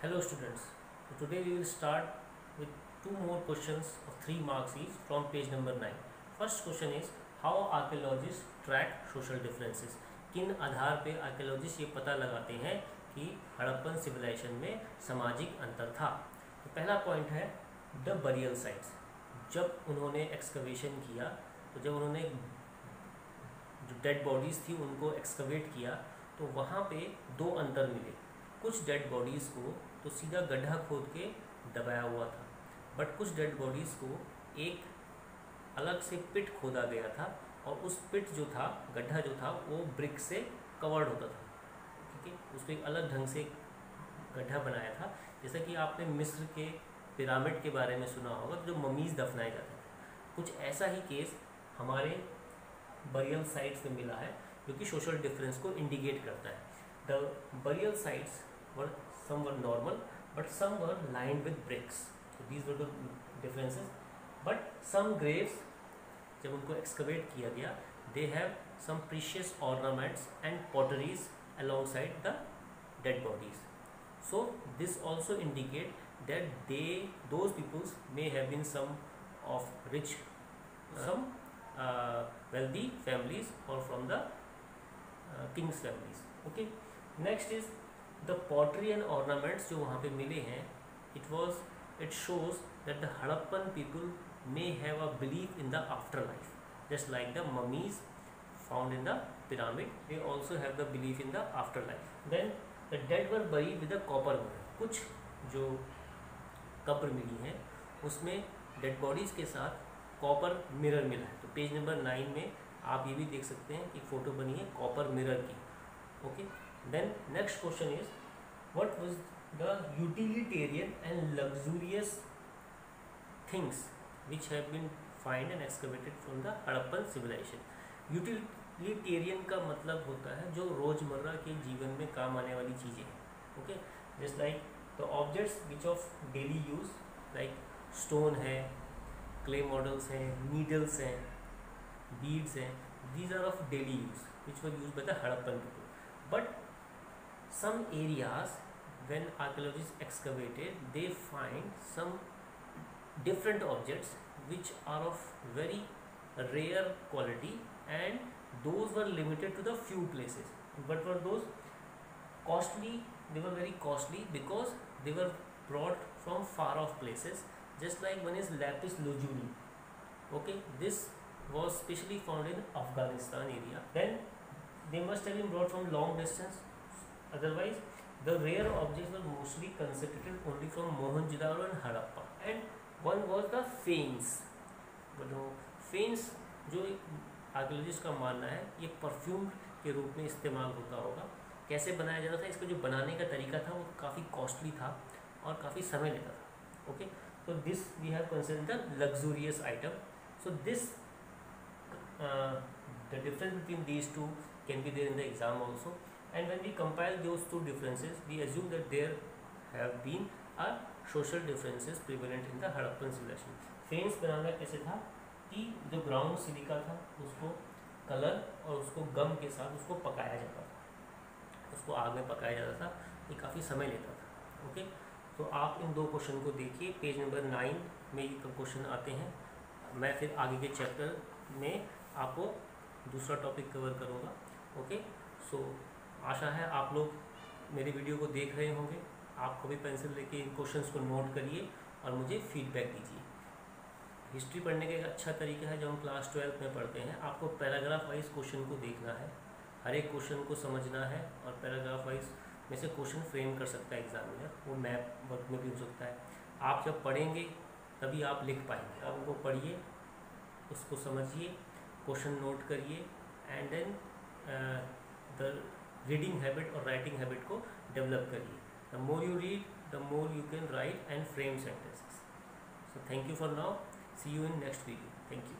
Hello students. So today we will start with two more questions of 3 marks each from page number 9. First question is how archaeologists track social differences. किन आधार पे archaeologist ये पता लगाते हैं कि Harappan civilisation में सामाजिक अंतर था। तो पहला पॉइंट है द बरियल साइट्स। जब उन्होंने एक्सकवेशन किया तो जब उन्होंने जो डेड बॉडीज़ थी उनको एक्सकवेट किया तो वहाँ पे दो अंतर मिले। कुछ डेड बॉडीज़ को तो सीधा गड्ढा खोद के दबाया हुआ था, बट कुछ डेड बॉडीज़ को एक अलग से पिट खोदा गया था और उस पिट जो था, गड्ढा जो था, वो ब्रिक से कवर्ड होता था। ठीक है, उसको एक अलग ढंग से गड्ढा बनाया था। जैसा कि आपने मिस्र के पिरामिड के बारे में सुना होगा, तो जो ममीज़ दफनाए जाते थे, कुछ ऐसा ही केस हमारे बरियल साइट्स में मिला है, जो कि सोशल डिफरेंस को इंडिकेट करता है। The burial sites some were normal but some were lined with bricks, so these were the differences. But some graves जब उनको excavate किया गया, they have some precious ornaments and potteries alongside the dead bodies, so this also indicate that those peoples may have been some of rich, some wealthy families or from the king's families. Okay, next is the pottery and ornaments जो वहाँ पे मिले हैं, it shows that the Harappan people may have a belief in the afterlife, just like the mummies found in the pyramid, they also have the belief in the afterlife. Then the dead were buried with a copper mirror. कुछ जो कब्र मिली हैं उसमें dead bodies के साथ copper mirror मिला है। तो पेज नंबर 9 में आप ये भी देख सकते हैं कि फ़ोटो बनी है कॉपर मिरर की। Okay, then next question is what was the utilitarian and luxurious things which have been found and excavated from the Harappan civilization. Utilitarian का मतलब होता है जो रोज़मर्रा के जीवन में काम आने वाली चीज़ें हैं। Okay, just like the objects which of daily use, like stone है, क्ले मॉडल्स हैं, नीडल्स हैं, बीड्स हैं, these are of daily use which were used by the Harappan people. But some areas when archaeologists excavated, they find some different objects which are of very rare quality, and those were limited to the few places. What were those? Costly. They were very costly because they were brought from far off places, just like one is lapis lazuli. Okay, this was specially found in Afghanistan area. Then they must have been brought from long distance. Otherwise the rare objects were mostly constituted only from Mohenjo-daro and Harappa. And one was the fanes. Fanes जो archaeologist का मानना है ये perfume के रूप में इस्तेमाल होता होगा। कैसे बनाया जाता था, इसका जो बनाने का तरीका था वो काफ़ी कॉस्टली था और काफ़ी समय लेता था। Okay, so this we have considered the luxurious item. So this the difference between these two can be there in the exam also, and when we compile those two differences we assume that there have been a social differences prevalent in the Harappan civilization. Fence बनाना कैसे था कि जो ground silica था उसको colour और उसको गम के साथ उसको पकाया जाता था, उसको आग में पकाया जाता था, ये काफ़ी समय लेता था। ओके, तो आप इन दो क्वेश्चन को देखिए, पेज नंबर 9 में ये क्वेश्चन आते हैं। मैं फिर आगे के चैप्टर में आपको दूसरा टॉपिक कवर करूँगा। ओके, सो आशा है आप लोग मेरी वीडियो को देख रहे होंगे। आप कभी पेंसिल लेके इन क्वेश्चंस को नोट करिए और मुझे फीडबैक दीजिए। हिस्ट्री पढ़ने का एक अच्छा तरीका है जो हम क्लास 12 में पढ़ते हैं, आपको पैराग्राफ वाइज क्वेश्चन को देखना है, हर एक क्वेश्चन को समझना है और पैराग्राफ वाइज में से क्वेश्चन फ्रेम कर सकता है एग्जामिनर। वो मैप वर्क में भी हो सकता है। आप जब पढ़ेंगे तभी आप लिख पाएंगे। आप उनको पढ़िए, उसको समझिए, क्वेश्चन नोट करिए, and then the reading habit और राइटिंग हैबिट को डेवलप करिए। The more you read the more you can write and frame sentences. So thank you for now. See you in next video. Thank you.